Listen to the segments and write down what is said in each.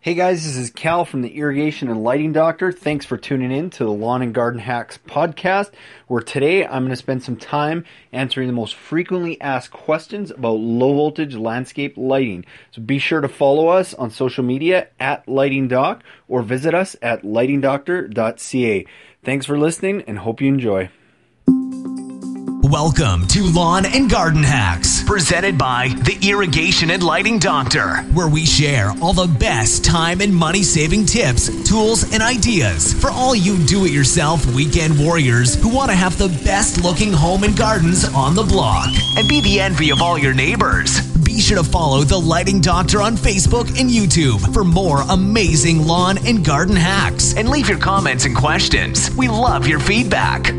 Hey guys, this is Cal from the Irrigation and Lighting Doctor. Thanks for tuning in to the Lawn and Garden Hacks podcast, where today I'm going to spend some time answering the most frequently asked questions about low voltage landscape lighting. So be sure to follow us on social media at Lighting Doc or visit us at lightingdoctor.ca. Thanks for listening and hope you enjoy. Welcome to Lawn and Garden Hacks, presented by the Irrigation and Lighting Doctor, where we share all the best time and money-saving tips, tools, and ideas for all you do-it-yourself weekend warriors who want to have the best-looking home and gardens on the block and be the envy of all your neighbors. Be sure to follow the Lighting Doctor on Facebook and YouTube for more amazing lawn and garden hacks, and leave your comments and questions. We love your feedback.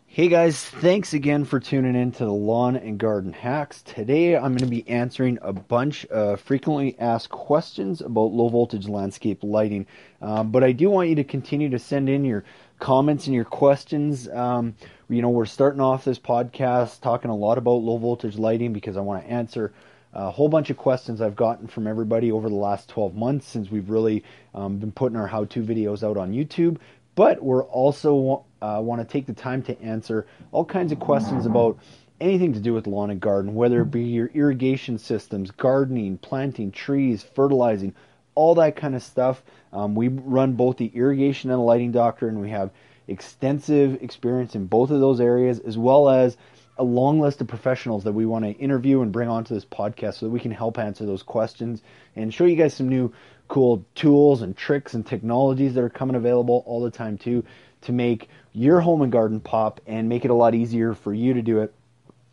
Hey guys, thanks again for tuning in to the Lawn and Garden Hacks. Today I'm going to be answering a bunch of frequently asked questions about low voltage landscape lighting. But I do want you to continue to send in your comments and your questions. We're starting off this podcast talking a lot about low voltage lighting because I want to answer a whole bunch of questions I've gotten from everybody over the last 12 months since we've really been putting our how-to videos out on YouTube. But we're also want to take the time to answer all kinds of questions about anything to do with lawn and garden, whether it be your irrigation systems, gardening, planting, trees, fertilizing, all that kind of stuff. We run both the Irrigation and Lighting Doctor, and we have extensive experience in both of those areas, as well as a long list of professionals that we want to interview and bring onto this podcast so that we can help answer those questions and show you guys some new cool tools and tricks and technologies that are coming available all the time too, to make your home and garden pop and make it a lot easier for you to do it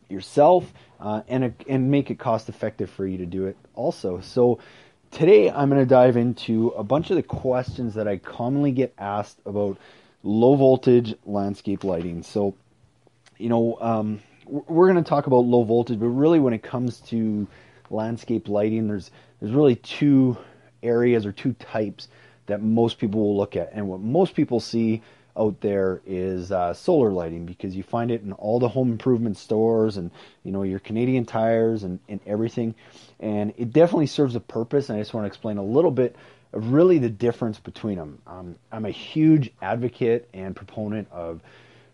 yourself and make it cost effective for you to do it also. So today I'm going to dive into a bunch of the questions that I commonly get asked about low voltage landscape lighting. So, we're going to talk about low voltage, but really when it comes to landscape lighting, there's really two areas or two types that most people will look at. And what most people see out there is solar lighting, because you find it in all the home improvement stores and your Canadian Tires and everything, and it definitely serves a purpose. And I just want to explain a little bit of really the difference between them. I'm a huge advocate and proponent of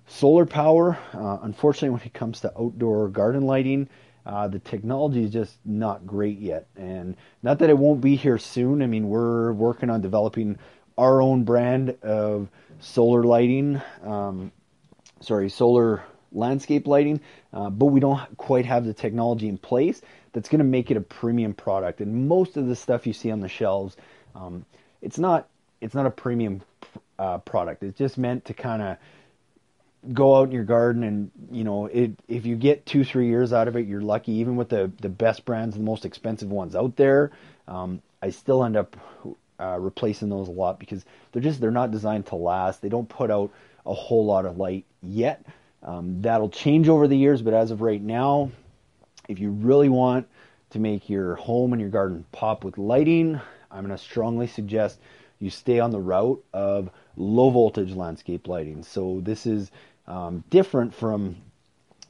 solar power. Unfortunately, when it comes to outdoor garden lighting, the technology is just not great yet, and not that it won't be here soon. I mean, we're working on developing our own brand of solar lighting, solar landscape lighting, but we don't quite have the technology in place that's going to make it a premium product. And most of the stuff you see on the shelves, it's not a premium product. It's just meant to kind of go out in your garden and, if you get 2-3 years out of it, you're lucky. Even with the best brands, the most expensive ones out there, I still end up replacing those a lot because they're not designed to last. They don't put out a whole lot of light yet. That'll change over the years, but as of right now, if you really want to make your home and your garden pop with lighting, I'm going to strongly suggest you stay on the route of low voltage landscape lighting. So this is different from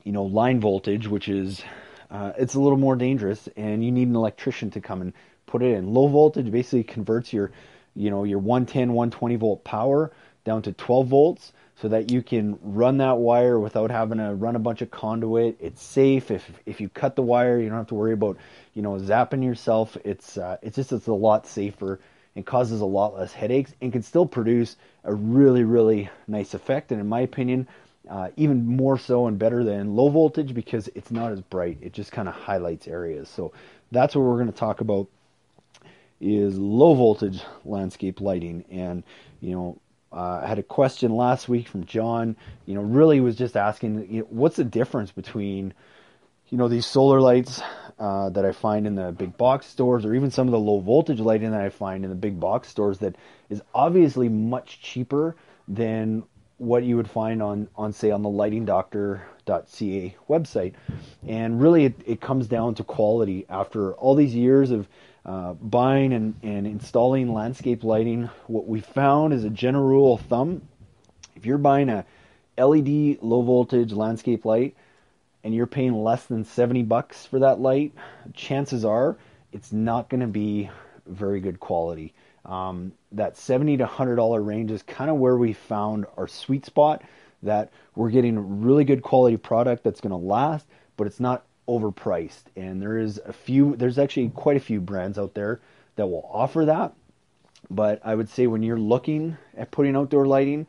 line voltage, which is it's a little more dangerous, and you need an electrician to come and put it in. Low voltage basically converts your 110, 120 volt power down to 12 volts so that you can run that wire without having to run a bunch of conduit. It's safe. If you cut the wire, you don't have to worry about zapping yourself. It's a lot safer and causes a lot less headaches and can still produce a really, really nice effect. And in my opinion, even more so and better than low voltage because it's not as bright. It just kind of highlights areas. So that's what we're going to talk about, is low voltage landscape lighting. And, I had a question last week from John, really was just asking, what's the difference between, these solar lights that I find in the big box stores, or even some of the low voltage lighting that I find in the big box stores that is obviously much cheaper than what you would find on say on the lightingdoctor.ca website. And really it comes down to quality. After all these years of buying and installing landscape lighting, what we found as a general rule of thumb If you're buying a LED low voltage landscape light and you're paying less than $70 for that light, chances are it's not going to be very good quality. That $70 to $100 range is kind of where we found our sweet spot, that we're getting really good quality product that's going to last, but it's not overpriced. And there's actually quite a few brands out there that will offer that. But I would say when you're looking at putting outdoor lighting,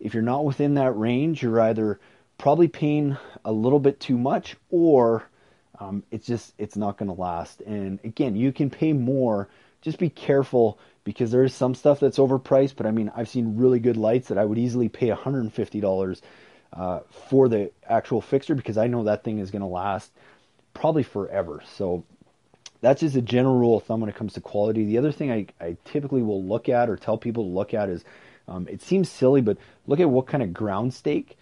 if you're not within that range, you're either probably paying a little bit too much, or it's not going to last. And again, you can pay more. Just be careful, because there is some stuff that's overpriced. But I mean, I've seen really good lights that I would easily pay $150 for the actual fixture, because I know that thing is going to last probably forever. So that's just a general rule of thumb when it comes to quality. The other thing I typically will look at, or tell people to look at, is it seems silly, but look at what kind of ground stake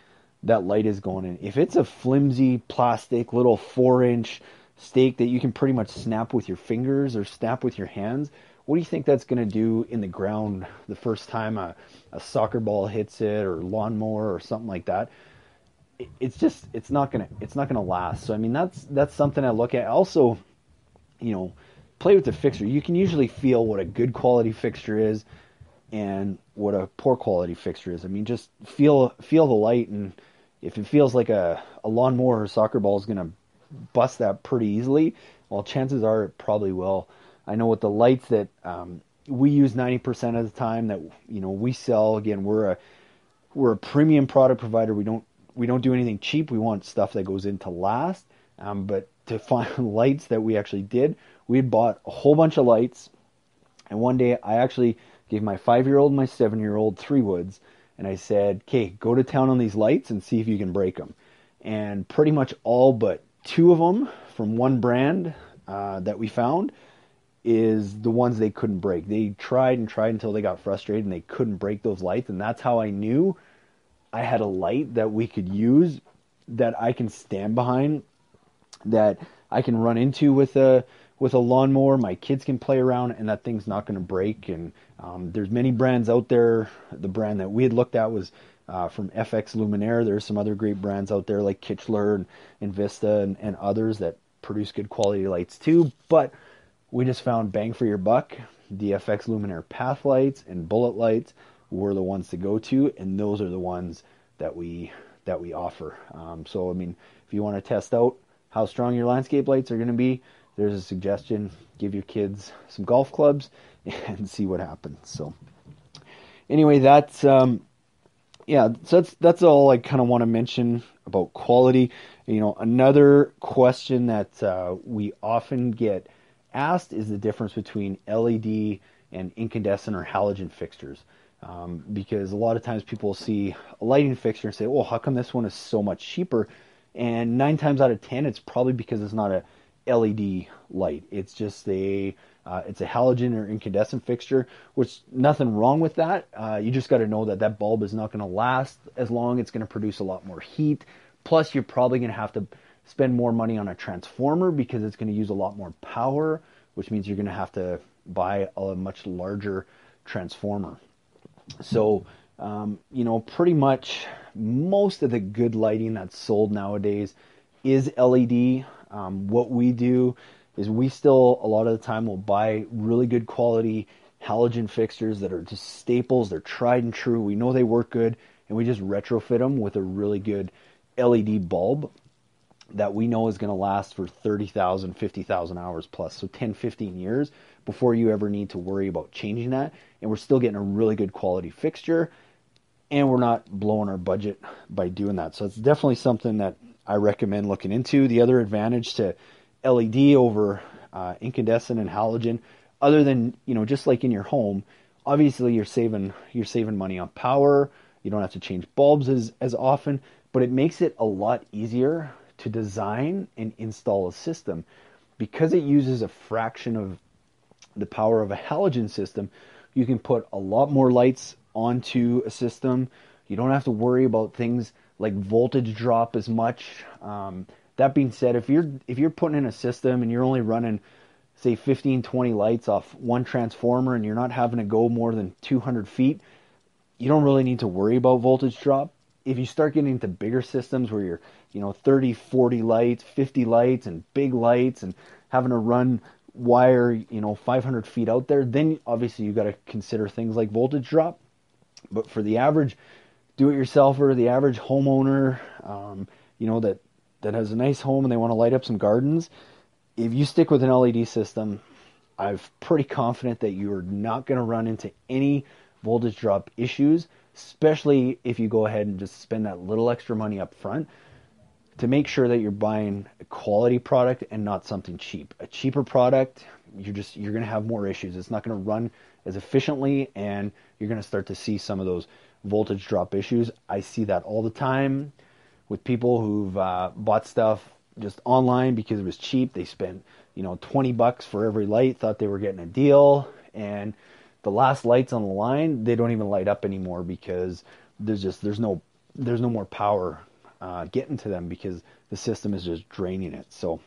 that light is going in. If it's a flimsy plastic little 4-inch stake that you can pretty much snap with your fingers or snap with your hands, what do you think that's going to do in the ground the first time a soccer ball hits it, or lawnmower or something like that? It's not gonna last. So I mean, that's something I look at. Also, play with the fixture. You can usually feel what a good quality fixture is and what a poor quality fixture is. I mean, just feel the light, and if it feels like a lawnmower or a soccer ball is going to bust that pretty easily, well, chances are it probably will. I know with the lights that we use 90% of the time that we sell, again, we're a premium product provider. We don't do anything cheap. We want stuff that goes in to last. But to find lights that we actually did, we had bought a whole bunch of lights, and one day I actually gave my 5-year-old and my 7-year-old 3-woods, and I said, okay, go to town on these lights and see if you can break them. And pretty much all but 2 of them from one brand that we found is the ones they couldn't break. They tried and tried until they got frustrated and they couldn't break those lights. And that's how I knew I had a light that we could use, that I can stand behind, that I can run into with a lawnmower. My kids can play around, and that thing's not going to break. And there's many brands out there. The brand that we had looked at was from FX Luminaire. There's some other great brands out there like Kichler and Vista and others that produce good quality lights too. But we just found bang for your buck. The FX Luminaire path lights and bullet lights were the ones to go to, and those are the ones that we offer. So I mean, if you want to test out how strong your landscape lights are going to be, there's a suggestion: give your kids some golf clubs and see what happens. So anyway, that's that's all I kind of want to mention about quality. Another question that we often get asked is the difference between LED and incandescent or halogen fixtures. Because a lot of times people see a lighting fixture and say, well, how come this one is so much cheaper? And 9 times out of 10, it's probably because it's not a LED light. It's just it's a halogen or incandescent fixture, which nothing wrong with that. You just got to know that bulb is not going to last as long. It's going to produce a lot more heat. Plus, you're probably going to have to spend more money on a transformer because it's going to use a lot more power, which means you're going to have to buy a much larger transformer. So, pretty much most of the good lighting that's sold nowadays is LED. What we do is we still, a lot of the time, will buy really good quality halogen fixtures that are just staples. They're tried and true. We know they work good, and we just retrofit them with a really good LED bulb that we know is going to last for 30,000, 50,000 hours plus. So 10, 15 years before you ever need to worry about changing that. And we're still getting a really good quality fixture, and we're not blowing our budget by doing that. So it's definitely something that I recommend looking into. The other advantage to LED over incandescent and halogen, other than, just like in your home, obviously you're saving money on power. You don't have to change bulbs as often, but it makes it a lot easier to design and install a system because it uses a fraction of the power of a halogen system. You can put a lot more lights onto a system. You don't have to worry about things like voltage drop as much. That being said, if you're putting in a system and you're only running, say, 15, 20 lights off one transformer and you're not having to go more than 200 feet, you don't really need to worry about voltage drop. If you start getting into bigger systems where you're, 30, 40 lights, 50 lights and big lights and having to run wire, 500 feet out there, then obviously you got to consider things like voltage drop. But for the average do-it-yourselfer, the average homeowner, that has a nice home and they want to light up some gardens, if you stick with an LED system, I'm pretty confident that you're not going to run into any voltage drop issues, especially if you go ahead and just spend that little extra money up front to make sure that you're buying a quality product and not something cheap. A cheaper product, you're going to have more issues. It's not going to run as efficiently, and you're going to start to see some of those voltage drop issues. I see that all the time with people who've bought stuff just online because it was cheap. They spent, $20 for every light, thought they were getting a deal, and the last lights on the line, they don't even light up anymore because there's no more power getting to them because the system is just draining it. So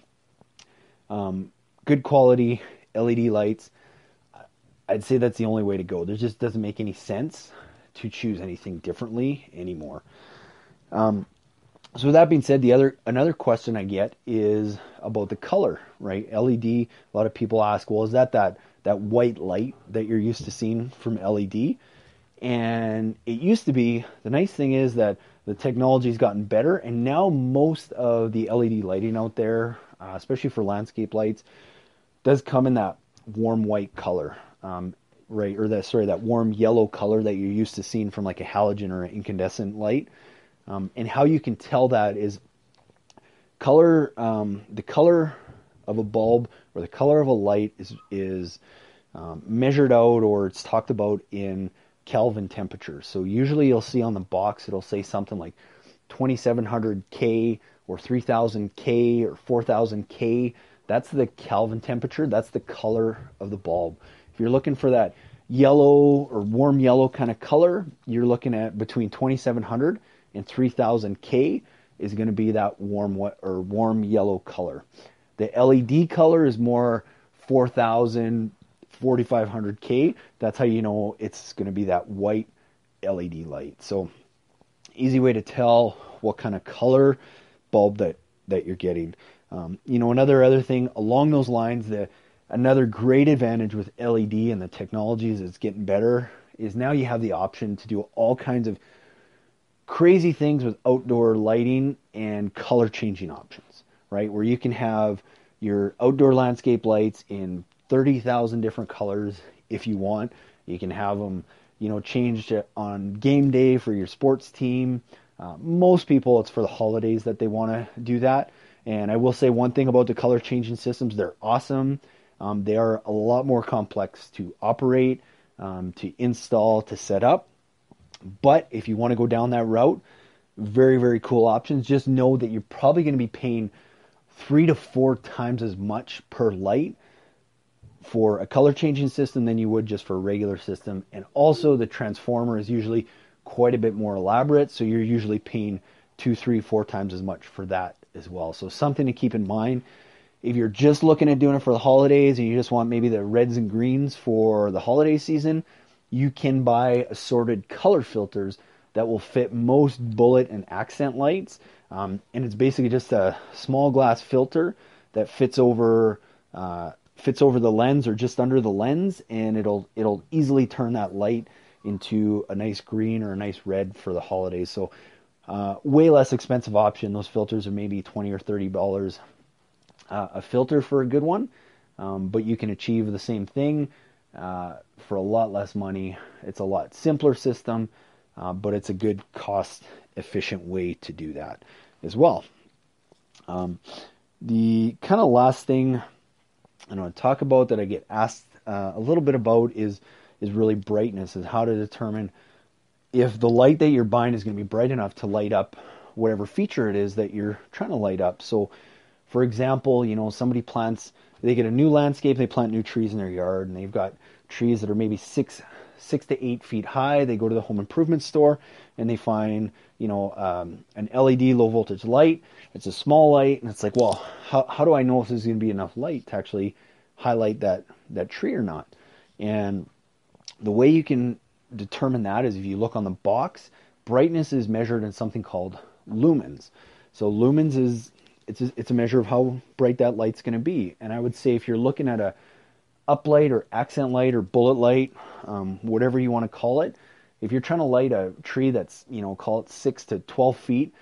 good quality LED lights, I'd say that's the only way to go. There just doesn't make any sense to choose anything differently anymore. So with that being said, another question I get is about the color, right? LED, a lot of people ask, well, is that white light that you're used to seeing from LED? And it used to be, the nice thing is that the technology's gotten better, and now most of the LED lighting out there, especially for landscape lights, does come in that warm white color, right? Or that warm yellow color that you're used to seeing from like a halogen or an incandescent light. And how you can tell that is the color of a bulb or the color of a light is measured out, or it's talked about in Kelvin temperature. So usually you'll see on the box, it'll say something like 2700 K or 3000 K or 4000 K. That's the Kelvin temperature. That's the color of the bulb. If you're looking for that yellow or warm yellow kind of color, you're looking at between 2700 and 3000 K is going to be that warm yellow color. The LED color is more 4000, 4500 K. That's how you know it's going to be that white LED light. So easy way to tell what kind of color bulb that you're getting. Another thing along those lines, another great advantage with LED and the technology as it's getting better is now you have the option to do all kinds of crazy things with outdoor lighting and color changing options, right? Where you can have your outdoor landscape lights in 30,000 different colors if you want. You can have them, changed on game day for your sports team. Most people, it's for the holidays that they want to do that. And I will say one thing about the color changing systems, they're awesome. They are a lot more complex to operate, to install, to set up. But if you want to go down that route, very, very cool options. Just know that you're probably going to be paying 3 to 4 times as much per light for a color changing system than you would just for a regular system. And also the transformer is usually quite a bit more elaborate. So you're usually paying 2, 3, 4 times as much for that as well. So something to keep in mind. If you're just looking at doing it for the holidays and you just want maybe the reds and greens for the holiday season, you can buy assorted color filters that will fit most bullet and accent lights. And it's basically just a small glass filter that fits over the lens or just under the lens, and it'll easily turn that light into a nice green or a nice red for the holidays. So way less expensive option. Those filters are maybe $20 or $30 a filter for a good one, but you can achieve the same thing for a lot less money. It's a lot simpler system, but it's a good cost-efficient way to do that as well. The kind of last thing I want to talk about that I get asked a little bit about is really brightness, is how to determine if the light that you're buying is going to be bright enough to light up whatever feature it is that you're trying to light up. So, for example, somebody they get a new landscape, they plant new trees in their yard, and they've got trees that are maybe 6 to 8 feet high. They go to the home improvement store and they find, an LED low voltage light. It's a small light, and it's like, well, how do I know if there's going to be enough light to actually highlight that tree or not? And the way you can determine that is if you look on the box, brightness is measured in something called lumens. So lumens is it's a measure of how bright that light's going to be. And I would say if you're looking at a uplight or accent light or bullet light, whatever you want to call it, if you're trying to light a tree that's, call it 6 to 12 feet,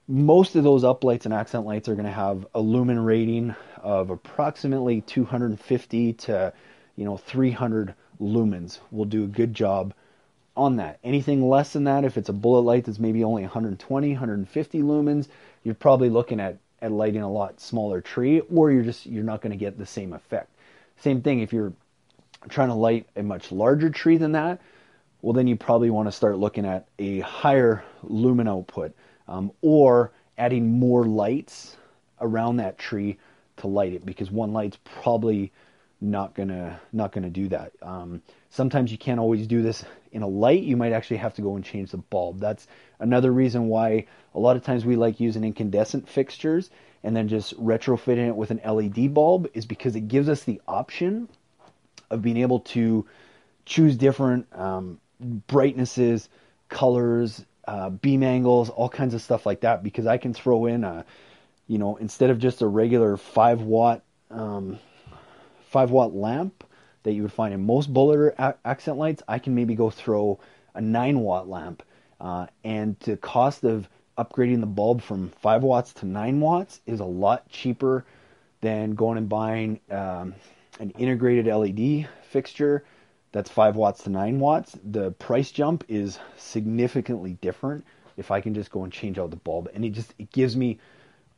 most of those uplights and accent lights are going to have a lumen rating of approximately 250 to 300 lumens. Will do a good job on that. Anything less than that, if it's a bullet light that's maybe only 120, 150 lumens, you're probably looking at lighting a lot smaller tree, or you're not going to get the same effect. Same thing if you're trying to light a much larger tree than that, well then you probably want to start looking at a higher lumen output, or adding more lights around that tree to light it, because one light's probably not gonna do that. Sometimes you can't always do this in a light. You might actually have to go and change the bulb. That's another reason why a lot of times we like using incandescent fixtures and then just retrofitting it with an LED bulb, is because it gives us the option of being able to choose different brightnesses, colors, beam angles, all kinds of stuff like that. Because I can throw in instead of just a regular 5-watt lamp that you would find in most bullet or accent lights, I can maybe go throw a 9-watt lamp, and the cost of upgrading the bulb from 5 watts to 9 watts is a lot cheaper than going and buying an integrated LED fixture that's 5 watts to 9 watts. The price jump is significantly different if I can just go and change out the bulb, and it gives me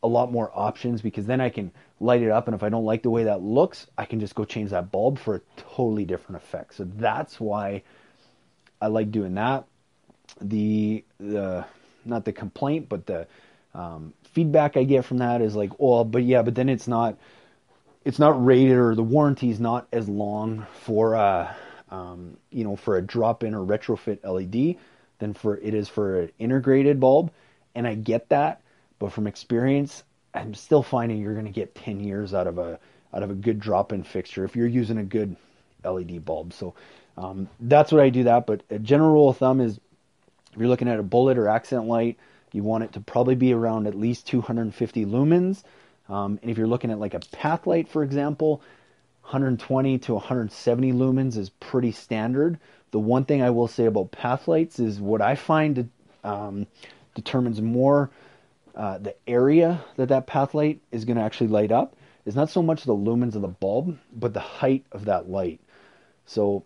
a lot more options, because then I can light it up, and if I don't like the way that looks, I can just go change that bulb for a totally different effect. So that's why I like doing that. The not the complaint, but the feedback I get from that is like, oh, but then it's not rated, or the warranty is not as long for for a drop-in or retrofit LED than it is for an integrated bulb. And I get that, but from experience, I'm still finding you're going to get 10 years out of a good drop-in fixture if you're using a good LED bulb. So that's what I do that. But a general rule of thumb is, if you're looking at a bullet or accent light, you want it to probably be around at least 250 lumens. And if you're looking at like a path light, for example, 120 to 170 lumens is pretty standard. The one thing I will say about path lights is what I find determines more the area that path light is going to actually light up is not so much the lumens of the bulb, but the height of that light. So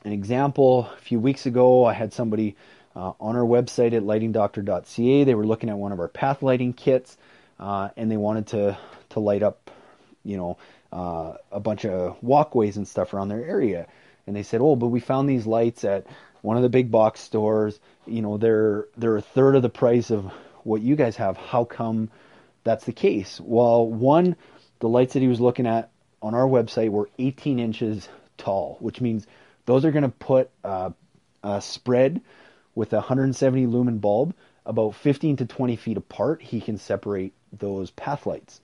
an example, a few weeks ago, I had somebody on our website at lightingdoctor.ca. They were looking at one of our path lighting kits, and they wanted to light up, a bunch of walkways and stuff around their area. And they said, oh, but we found these lights at one of the big box stores. They're a third of the price of what you guys have. How come that's the case? Well, one, the lights that he was looking at on our website were 18 inches tall, which means those are going to put a spread with a 170 lumen bulb about 15 to 20 feet apart. He can separate those path lights.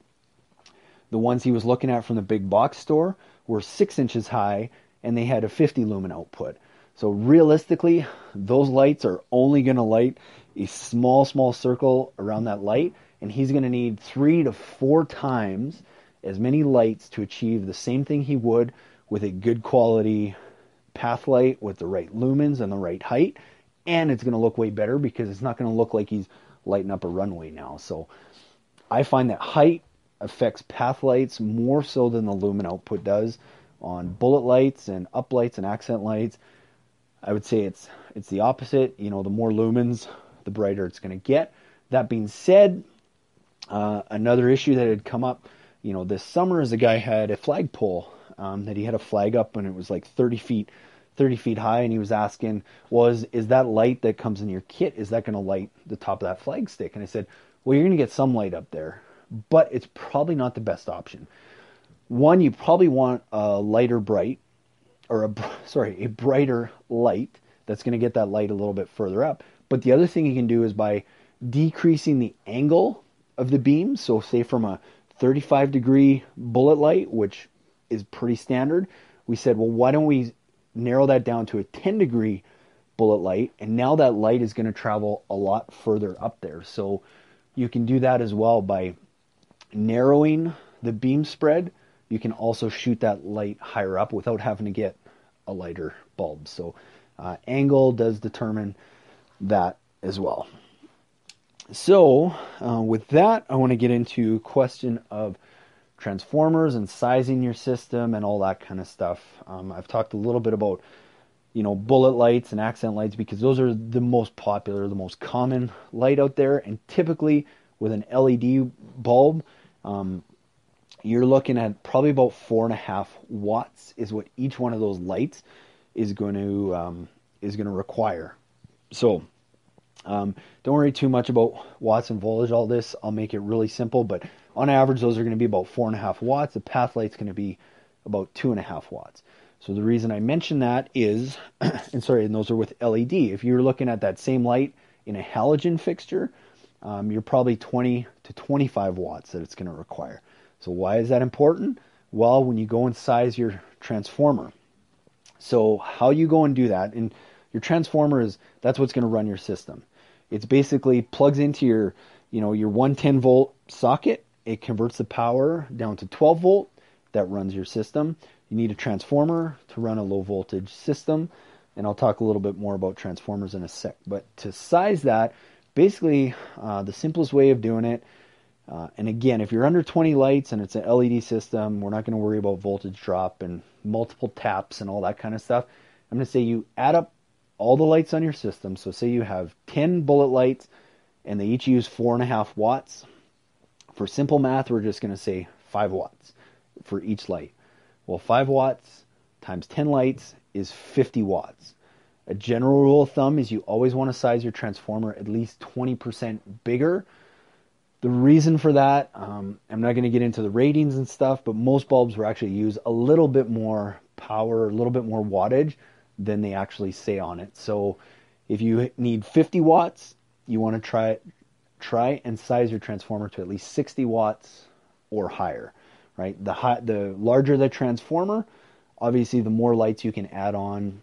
The ones he was looking at from the big box store were 6 inches high, and they had a 50 lumen output. So realistically, those lights are only going to light a small circle around that light, and he's going to need 3 to 4 times as many lights to achieve the same thing he would with a good quality path light with the right lumens and the right height. And it's going to look way better because it's not going to look like he's lighting up a runway now. So I find that height affects path lights more so than the lumen output does on bullet lights and uplights and accent lights. I would say it's the opposite. The more lumens, the brighter it's going to get. That being said, another issue that had come up, this summer, is a guy had a flagpole that he had a flag up, and it was like 30 feet high, and he was asking, is that light that comes in your kit, is that going to light the top of that flag stick? And I said, well, you're going to get some light up there, but it's probably not the best option. One, you probably want a brighter light that's going to get that light a little bit further up. But the other thing you can do is by decreasing the angle of the beam. So say from a 35 degree bullet light, which is pretty standard, we said, well, why don't we narrow that down to a 10 degree bullet light, and now that light is going to travel a lot further up there. So you can do that as well by narrowing the beam spread. You can also shoot that light higher up without having to get a lighter bulb. So angle does determine that as well. So with that, I want to get into question of transformers and sizing your system and all that kind of stuff. I've talked a little bit about, bullet lights and accent lights because those are the most popular, the most common light out there. And typically with an LED bulb, you're looking at probably about 4.5 watts is what each one of those lights is going to require. So don't worry too much about watts and voltage. All this, I'll make it really simple, but on average, those are going to be about 4.5 watts. The path light's going to be about 2.5 watts. So the reason I mention that is, and those are with LED. If you're looking at that same light in a halogen fixture, you're probably 20 to 25 watts that it's going to require. So why is that important? Well, when you go and size your transformer. So how you go and do that, and your transformer that's what's going to run your system. It's basically plugs into your 110 volt socket. It converts the power down to 12 volt. That runs your system. You need a transformer to run a low voltage system. And I'll talk a little bit more about transformers in a sec. But to size that, basically the simplest way of doing it, and again, if you're under 20 lights and it's an LED system, we're not going to worry about voltage drop and multiple taps and all that kind of stuff. I'm going to say you add up all the lights on your system. So say you have 10 bullet lights and they each use 4.5 watts. For simple math, we're just going to say 5 watts for each light. Well, 5 watts times 10 lights is 50 watts. A general rule of thumb is you always want to size your transformer at least 20% bigger. The reason for that, I'm not going to get into the ratings and stuff, but most bulbs will actually use a little bit more power, a little bit more wattage than they actually say on it. So if you need 50 watts, you want to try and size your transformer to at least 60 watts or higher, right? The larger the transformer, obviously the more lights you can add on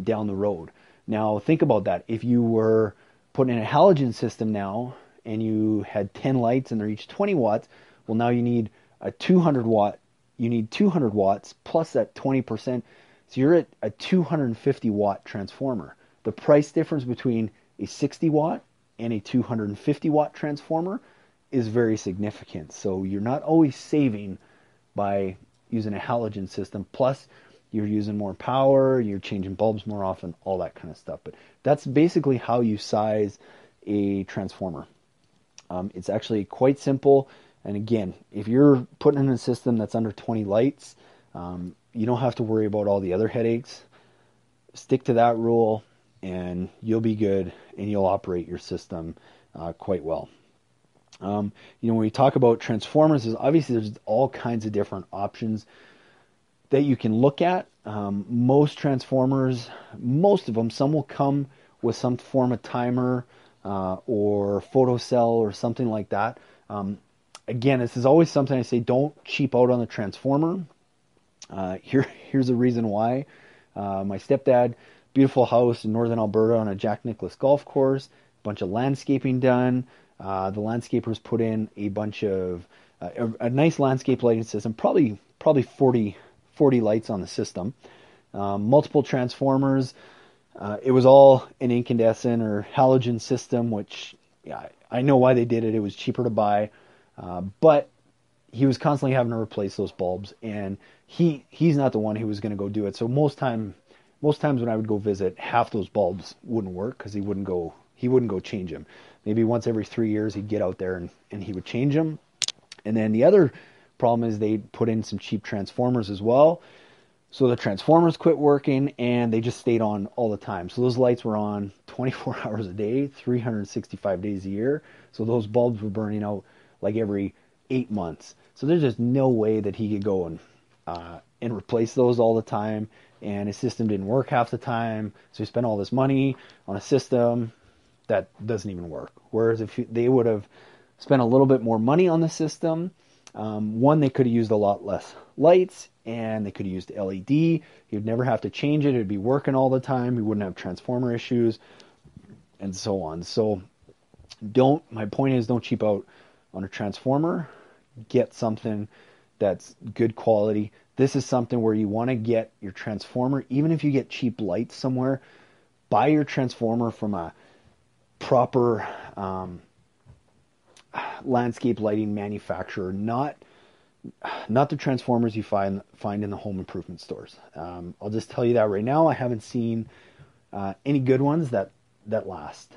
down the road. Now think about that. If you were putting in a halogen system now and you had 10 lights and they're each 20 watts, well now you need a 200 watts plus that 20%. So you're at a 250 watt transformer. The price difference between a 60 watt and a 250 watt transformer is very significant. So you're not always saving by using a halogen system. Plus you're using more power, you're changing bulbs more often, all that kind of stuff. But that's basically how you size a transformer. It's actually quite simple. And again, if you're putting in a system that's under 20 lights, you don't have to worry about all the other headaches. Stick to that rule and you'll be good and you'll operate your system quite well. When we talk about transformers, obviously there's all kinds of different options that you can look at. Most transformers, most of them, some will come with some form of timer or photocell or something like that. Again, this is always something I say, don't cheap out on the transformer. Here's the reason why. My stepdad, beautiful house in northern Alberta on a Jack Nicklaus golf course, bunch of landscaping done. The landscapers put in a bunch of a nice landscape lighting system, probably 40 lights on the system, multiple transformers. It was all an incandescent or halogen system, which I know why they did it. It was cheaper to buy, but he was constantly having to replace those bulbs, and he's not the one who was going to go do it. So most times when I would go visit, half those bulbs wouldn't work because he wouldn't go change them. Maybe once every 3 years he'd get out there and he would change them. And then the other problem is they put in some cheap transformers as well. So the transformers quit working and they just stayed on all the time. So those lights were on 24 hours a day, 365 days a year. So those bulbs were burning out like every 8 months. So there's just no way that he could go and replace those all the time. And his system didn't work half the time. So he spent all this money on a system that doesn't even work. Whereas if they would have spent a little bit more money on the system, one, they could have used a lot less lights, and they could have used LED. You'd never have to change it. It'd be working all the time. You wouldn't have transformer issues and so on. So my point is, don't cheap out on a transformer. Get something that's good quality. This is something where you want to get your transformer, even if you get cheap lights somewhere, buy your transformer from a proper landscape lighting manufacturer, not the transformers you find in the home improvement stores. I'll just tell you that right now. I haven't seen any good ones that last.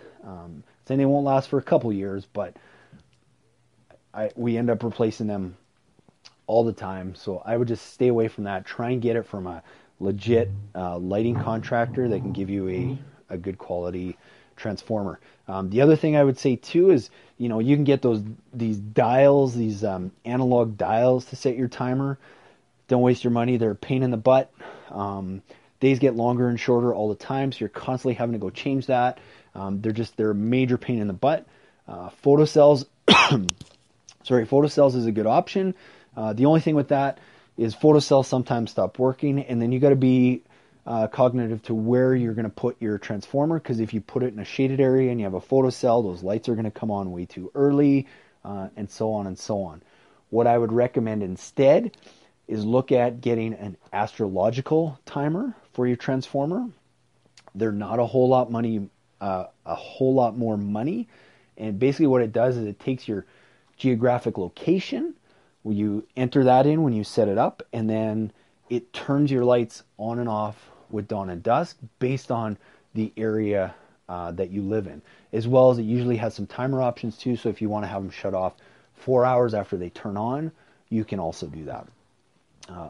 Saying they won't last for a couple years, but we end up replacing them all the time. So I would just stay away from that. Try and get it from a legit lighting contractor that can give you a good quality transformer. The other thing I would say too is, you can get these dials, these analog dials to set your timer. Don't waste your money. They're a pain in the butt. Days get longer and shorter all the time, so you're constantly having to go change that. They're a major pain in the butt. Photocells, Photocells is a good option. The only thing with that is photocells sometimes stop working, and then you got to be cognitive to where you're going to put your transformer, because if you put it in a shaded area and you have a photocell, those lights are going to come on way too early, and so on and so on. What I would recommend instead is look at getting an astrological timer for your transformer. They're not a whole lot more money, and basically what it does is it takes your geographic location, where you enter that in when you set it up, and then it turns your lights on and off with dawn and dusk based on the area that you live in, as well as it usually has some timer options too. So if you want to have them shut off 4 hours after they turn on, you can also do that.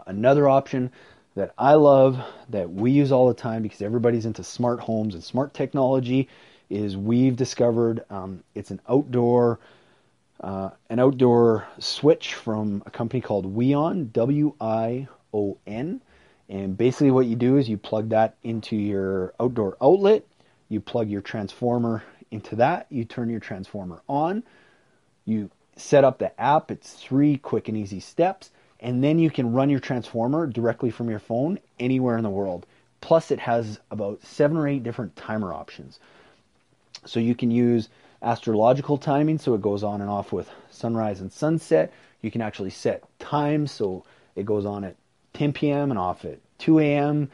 Another option that I love, that we use all the time because everybody's into smart homes and smart technology, is we've discovered it's an outdoor switch from a company called Wion, W-I-O-N. And basically what you do is you plug that into your outdoor outlet, you plug your transformer into that, you turn your transformer on, you set up the app. It's 3 quick and easy steps, and then you can run your transformer directly from your phone anywhere in the world. Plus it has about 7 or 8 different timer options. So you can use astrological timing, so it goes on and off with sunrise and sunset. You can actually set times, so it goes on at 10 p.m. and off at 2 a.m.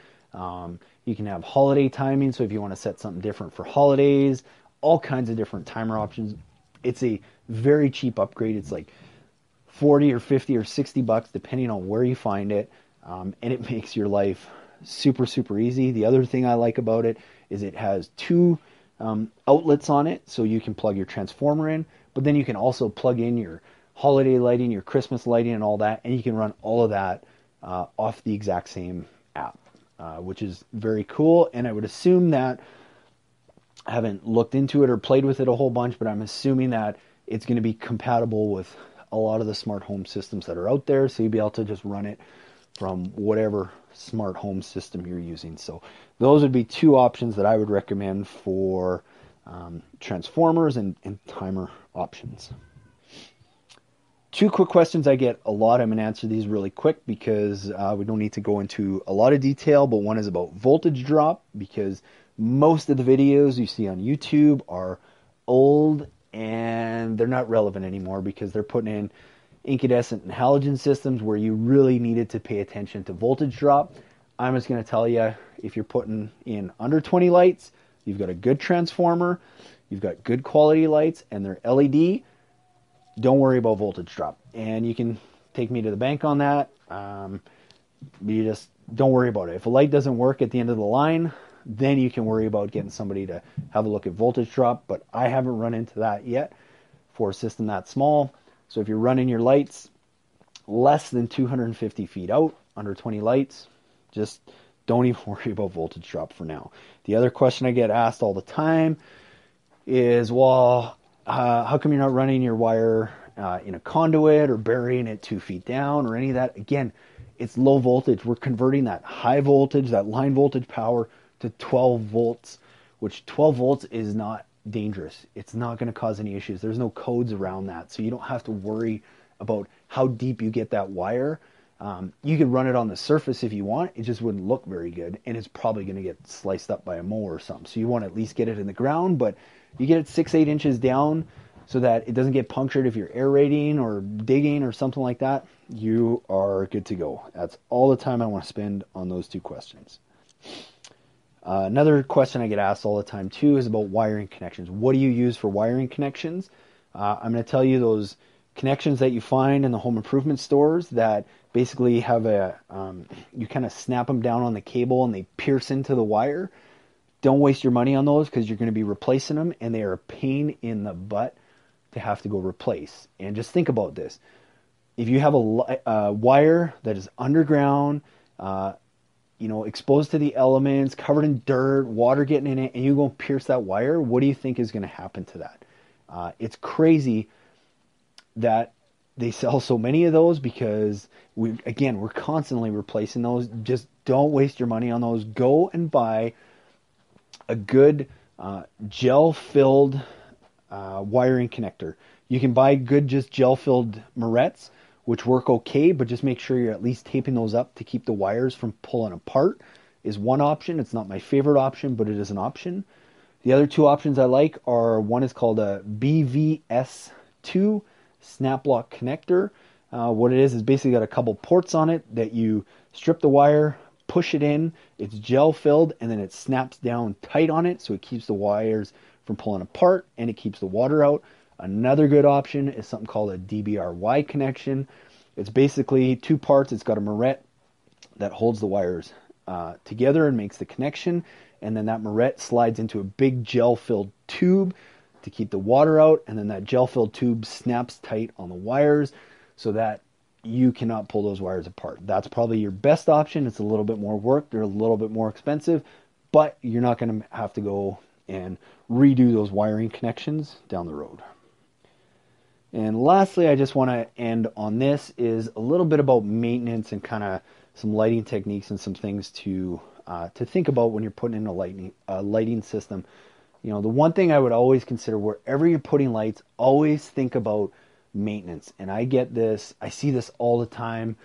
You can have holiday timing, so if you want to set something different for holidays, all kinds of different timer options. It's a very cheap upgrade. It's like 40 or 50 or 60 bucks depending on where you find it, and it makes your life super, super easy. The other thing I like about it is it has 2 outlets on it, so you can plug your transformer in, but then you can also plug in your holiday lighting, your Christmas lighting, and all that, and you can run all of that off the exact same app, which is very cool. And I would assume that, I haven't looked into it or played with it a whole bunch, but I'm assuming that it's going to be compatible with a lot of the smart home systems that are out there, so you'll be able to just run it from whatever smart home system you're using. So those would be 2 options that I would recommend for transformers and timer options. 2 quick questions I get a lot. I'm going to answer these really quick because we don't need to go into a lot of detail, but one is about voltage drop, because most of the videos you see on YouTube are old and they're not relevant anymore because they're putting in incandescent and halogen systems where you really needed to pay attention to voltage drop. I'm just going to tell you, if you're putting in under 20 lights, you've got a good transformer, you've got good quality lights, and they're LED, don't worry about voltage drop. And you can take me to the bank on that. You just don't worry about it. If a light doesn't work at the end of the line, then you can worry about getting somebody to have a look at voltage drop. But I haven't run into that yet for a system that small. So if you're running your lights less than 250 feet out, under 20 lights, just don't even worry about voltage drop for now. The other question I get asked all the time is, well, how come you're not running your wire in a conduit or burying it 2 feet down or any of that? Again, it's low voltage. We're converting that high voltage, that line voltage power, to 12 volts, which 12 volts is not dangerous. It's not going to cause any issues. There's no codes around that, so you don't have to worry about how deep you get that wire. You could run it on the surface if you want. It just wouldn't look very good, and it's probably going to get sliced up by a mower or something. So you want to at least get it in the ground, but you get it 6-8 inches down so that it doesn't get punctured if you're aerating or digging or something like that. You are good to go. That's all the time I want to spend on those 2 questions. Another question I get asked all the time too is about wiring connections. What do you use for wiring connections? I'm going to tell you those connections that you find in the home improvement stores that basically have you kind of snap them down on the cable and they pierce into the wire. Don't waste your money on those because you're going to be replacing them, and they are a pain in the butt to have to go replace. And just think about this. If you have a wire that is underground, exposed to the elements, covered in dirt, water getting in it, and you go and pierce that wire, what do you think is going to happen to that? It's crazy that they sell so many of those because we're constantly replacing those. Just don't waste your money on those. Go and buy a good gel-filled wiring connector. You can buy good just gel-filled Moretz, which work okay, but just make sure you're at least taping those up to keep the wires from pulling apart is one option. It's not my favorite option, but it is an option. The other 2 options I like are, one is called a BVS2 snap lock connector. What it is basically got a couple ports on it that you strip the wire, push it in, it's gel filled, and then it snaps down tight on it so it keeps the wires from pulling apart and it keeps the water out. Another good option is something called a DBRY connection. It's basically 2 parts. It's got a Moret that holds the wires together and makes the connection, and then that Moret slides into a big gel-filled tube to keep the water out, and then that gel-filled tube snaps tight on the wires so that you cannot pull those wires apart. That's probably your best option. It's a little bit more work. They're a little bit more expensive, but you're not going to have to go and redo those wiring connections down the road. And lastly, I just want to end on this is a little bit about maintenance and kind of some lighting techniques and some things to think about when you're putting in a lighting system. The one thing I would always consider wherever you're putting lights, always think about maintenance. And I see this all the time.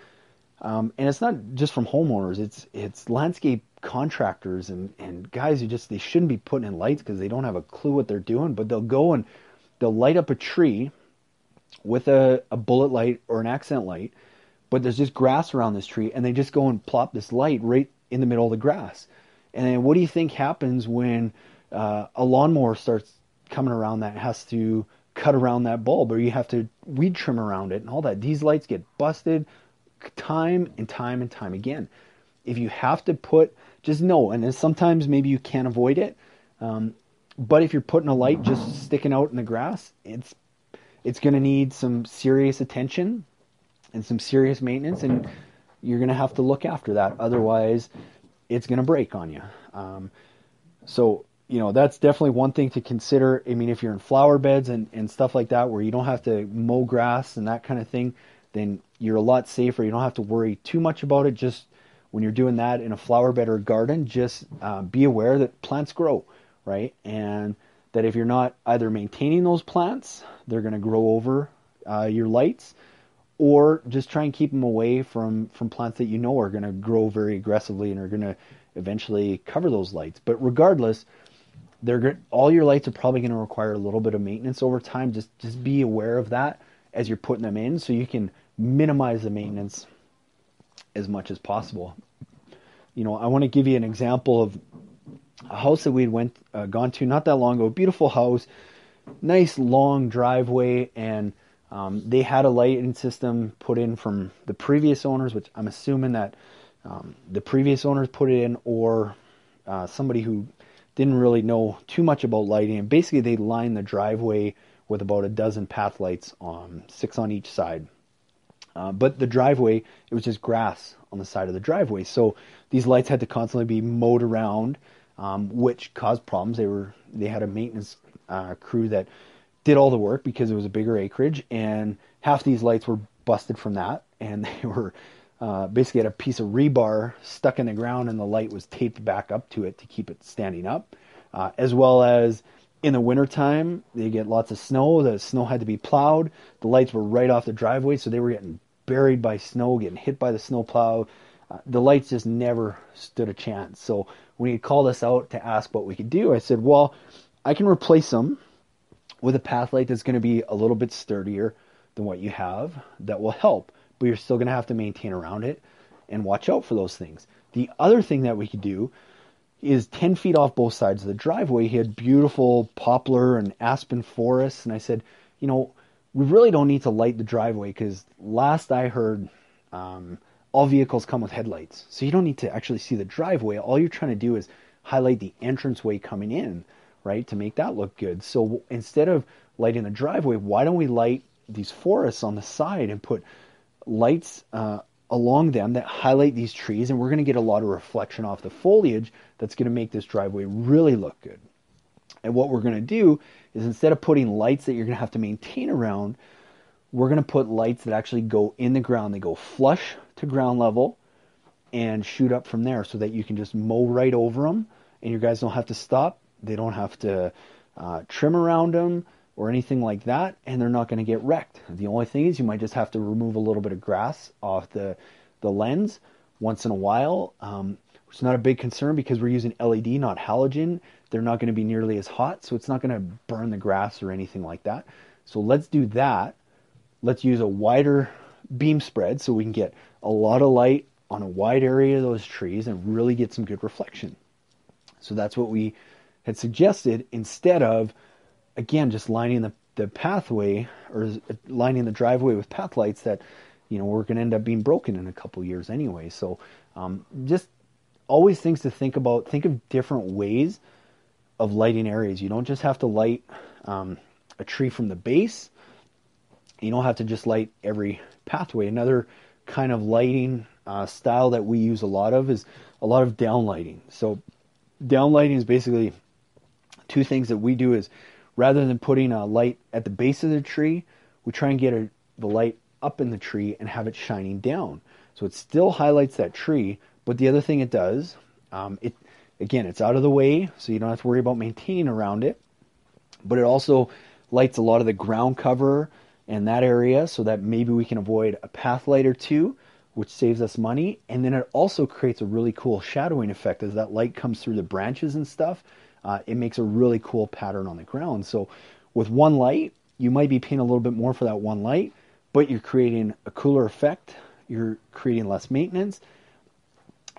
And it's not just from homeowners, it's landscape contractors and guys who they shouldn't be putting in lights because they don't have a clue what they're doing, but they'll go and they'll light up a tree with a bullet light or an accent light, but there's just grass around this tree, and they just go and plop this light right in the middle of the grass. And then what do you think happens when a lawnmower starts coming around that has to cut around that bulb, or you have to weed trim around it and all that? These lights get busted time and time and time again. If you have to just know, and then sometimes maybe you can't avoid it, but if you're putting a light just sticking out in the grass, it's going to need some serious attention and some serious maintenance, and you're going to have to look after that. Otherwise, it's going to break on you. So that's definitely one thing to consider. I mean, if you're in flower beds and stuff like that where you don't have to mow grass and that kind of thing, then you're a lot safer. You don't have to worry too much about it. Just when you're doing that in a flower bed or garden, just be aware that plants grow, right? And that if you're not either maintaining those plants, they're going to grow over your lights, or just try and keep them away from plants that are going to grow very aggressively and are going to eventually cover those lights. But regardless, all your lights are probably going to require a little bit of maintenance over time. Just be aware of that as you're putting them in so you can minimize the maintenance as much as possible. I want to give you an example of a house that we had gone to not that long ago. Beautiful house, nice long driveway, and they had a lighting system put in from the previous owners, which I'm assuming that the previous owners put it in, or somebody who didn't really know too much about lighting. And basically, they lined the driveway with about a dozen path lights, 6 on each side. But the driveway, it was just grass on the side of the driveway. So these lights had to constantly be mowed around, which caused problems. They had a maintenance crew that did all the work because it was a bigger acreage, and half these lights were busted from that, and they were basically had a piece of rebar stuck in the ground, and the light was taped back up to it to keep it standing up. As well as in the wintertime, they get lots of snow. The snow had to be plowed. The lights were right off the driveway, so they were getting buried by snow, getting hit by the snowplow. The lights just never stood a chance. So when he called us out to ask what we could do, I said, well, I can replace them with a path light that's going to be a little bit sturdier than what you have. That will help, but you're still going to have to maintain around it and watch out for those things. The other thing that we could do is 10 feet off both sides of the driveway. He had beautiful poplar and aspen forests. And I said, you know, we really don't need to light the driveway because last I heard, all vehicles come with headlights. So you don't need to actually see the driveway. All you're trying to do is highlight the entranceway coming in, right, to make that look good. So instead of lighting the driveway, why don't we light these forests on the side and put lights along them that highlight these trees, and we're going to get a lot of reflection off the foliage that's going to make this driveway really look good. And what we're going to do is instead of putting lights that you're going to have to maintain around, we're going to put lights that actually go in the ground. They go flush to ground level and shoot up from there so that you can just mow right over them and your guys don't have to stop. They don't have to trim around them or anything like that, and they're not going to get wrecked. The only thing is you might just have to remove a little bit of grass off the lens once in a while. It's not a big concern because we're using LED, not halogen. They're not going to be nearly as hot, so it's not going to burn the grass or anything like that. So let's do that. Let's use a wider beam spread so we can get a lot of light on a wide area of those trees and really get some good reflection. So that's what we had suggested instead of, again, just lining the pathway or lining the driveway with path lights that, you know, we're going to end up being broken in a couple years anyway. So just always things to think about. Think of different ways of lighting areas. You don't just have to light a tree from the base. You don't have to just light every pathway. Another kind of lighting style that we use a lot of is a lot of downlighting. So downlighting is basically two things that we do is rather than putting a light at the base of the tree, we try and get the light up in the tree and have it shining down. So it still highlights that tree, but the other thing it does, it's out of the way, so you don't have to worry about maintaining around it, but it also lights a lot of the ground cover in that area so that maybe we can avoid a path light or two, which saves us money. And then it also creates a really cool shadowing effect as that light comes through the branches and stuff. It makes a really cool pattern on the ground. So with one light, you might be paying a little bit more for that one light, but you're creating a cooler effect. You're creating less maintenance,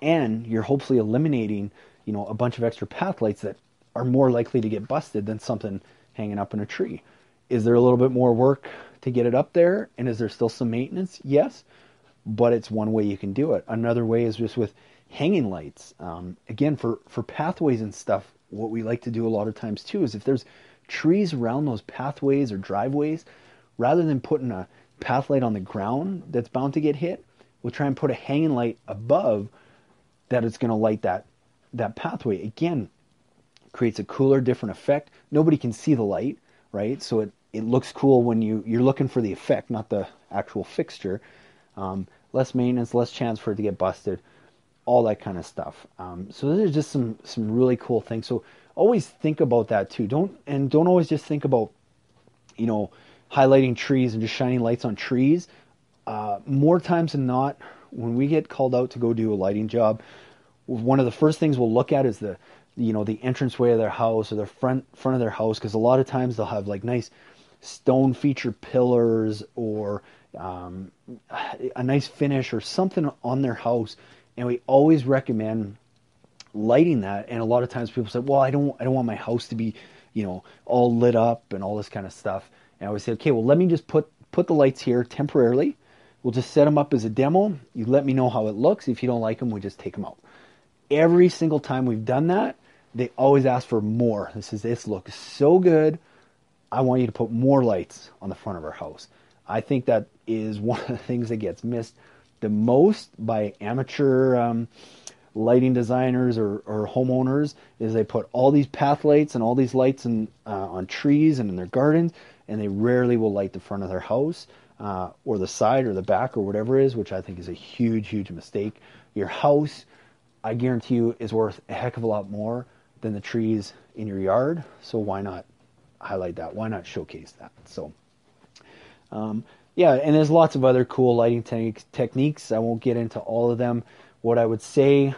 and you're hopefully eliminating, you know, a bunch of extra path lights that are more likely to get busted than something hanging up in a tree. Is there a little bit more work to get it up there? And is there still some maintenance? Yes, but it's one way you can do it. Another way is just with hanging lights. Again, for pathways and stuff, what we like to do a lot of times too is if there's trees around those pathways or driveways, rather than putting a path light on the ground that's bound to get hit, we'll try and put a hanging light above that it's going to light that pathway. Again, creates a cooler, different effect. Nobody can see the light, right? So it looks cool when you're looking for the effect, not the actual fixture. Less maintenance, less chance for it to get busted, all that kind of stuff. So those are just some really cool things. So always think about that too. Don't always just think about, you know, highlighting trees and just shining lights on trees. More times than not, when we get called out to go do a lighting job, one of the first things we'll look at is the entranceway of their house or the front of their house, because a lot of times they'll have like nice stone feature pillars or a nice finish or something on their house, and we always recommend lighting that. And a lot of times people say, well, I don't want my house to be, you know, all lit up and all this kind of stuff. And I always say, okay, well, let me just put the lights here temporarily. We'll just set them up as a demo. You let me know how it looks. If you don't like them, we just take them out. Every single time we've done that, they always ask for more. This looks so good. I want you to put more lights on the front of our house. I think that is one of the things that gets missed the most by amateur lighting designers or homeowners, is they put all these path lights and all these lights on trees and in their gardens, and they rarely will light the front of their house or the side or the back or whatever it is, which I think is a huge, huge mistake. Your house, I guarantee you, is worth a heck of a lot more than the trees in your yard. So why not highlight that? Why not showcase that? So Yeah, and there's lots of other cool lighting techniques. I won't get into all of them. What I would say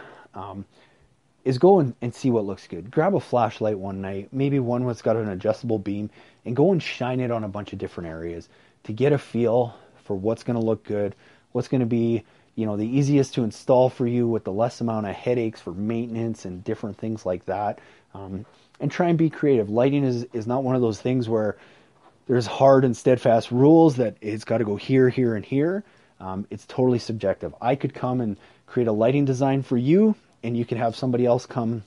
is go and see what looks good. Grab a flashlight one night, maybe one that's got an adjustable beam, and go and shine it on a bunch of different areas to get a feel for what's going to look good, what's going to be, you know, the easiest to install for you with the less amount of headaches for maintenance and different things like that. And try and be creative. Lighting is not one of those things where there's hard and steadfast rules that it's got to go here, here, and here. It's totally subjective. I could come and create a lighting design for you, and you can have somebody else come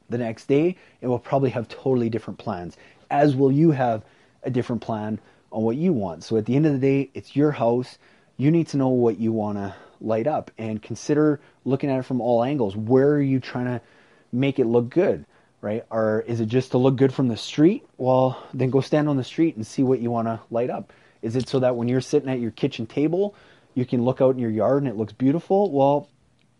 the next day, and we'll probably have totally different plans, as will you have a different plan on what you want. So at the end of the day, it's your house. You need to know what you want to light up and consider looking at it from all angles. Where are you trying to make it look good? Right? Or is it just to look good from the street? Well, then go stand on the street and see what you want to light up. Is it so that when you're sitting at your kitchen table, you can look out in your yard and it looks beautiful? Well,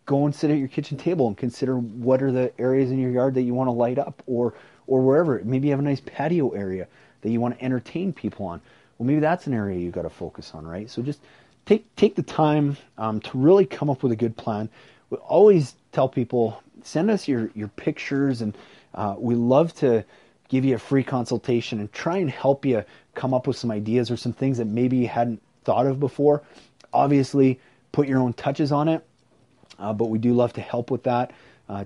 go and sit at your kitchen table and consider what are the areas in your yard that you want to light up, or wherever. Maybe you have a nice patio area that you want to entertain people on. Well, maybe that's an area you got to focus on, right? So just take the time to really come up with a good plan. We always tell people, send us your pictures, and we love to give you a free consultation and try and help you come up with some ideas or some things that maybe you hadn't thought of before. Obviously, put your own touches on it, but we do love to help with that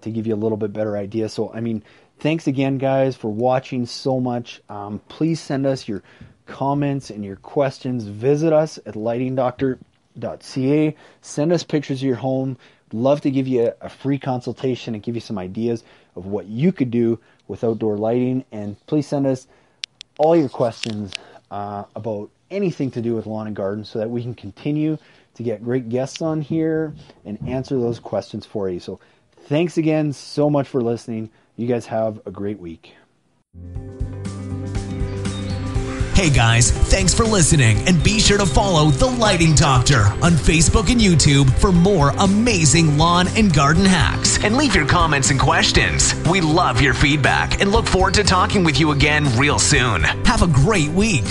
to give you a little bit better idea. So, I mean, thanks again, guys, for watching so much. Please send us your comments and your questions. Visit us at lightingdoctor.ca. Send us pictures of your home. Love to give you a free consultation and give you some ideas of what you could do with outdoor lighting. And please send us all your questions about anything to do with lawn and garden so that we can continue to get great guests on here and answer those questions for you. So thanks again so much for listening. You guys have a great week. Hey guys, thanks for listening, and be sure to follow The Lighting Doctor on Facebook and YouTube for more amazing lawn and garden hacks. And leave your comments and questions. We love your feedback and look forward to talking with you again real soon. Have a great week.